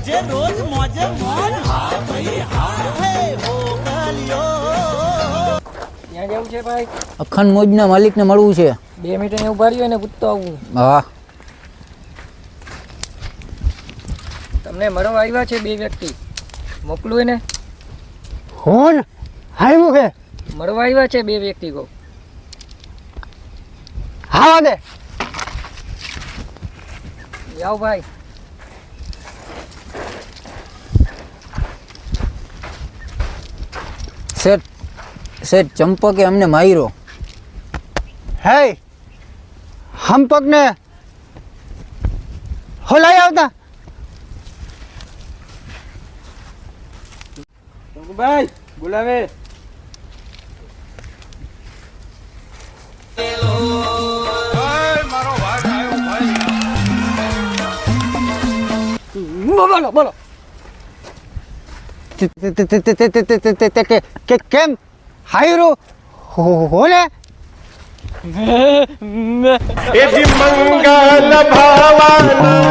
રોજે રોજ મોજે મોજ હા ભાઈ હા હે મોગલિયો ક્યાં જવું છે ભાઈ? અખંડ મોજના માલિકને મળવું છે. 2 મિનિટ ને ઉભા રહ્યો ને પૂછતો આવું. હા તમને મળવા આવ્યા છે 2 વ્યક્તિ, મોકલું એને? કોણ આવ્યું છે? મળવા આવ્યા છે 2 વ્યક્તિ કહો. હા દે જાઓ ભાઈ. શેઠ શેઠ ચંપકે અમને માર્યો. હે હંપકને હોલાઈ આવતા ભાઈ બોલાવે. બોલો બોલો કેમ હાયરો હોને મંગલ ભાવાના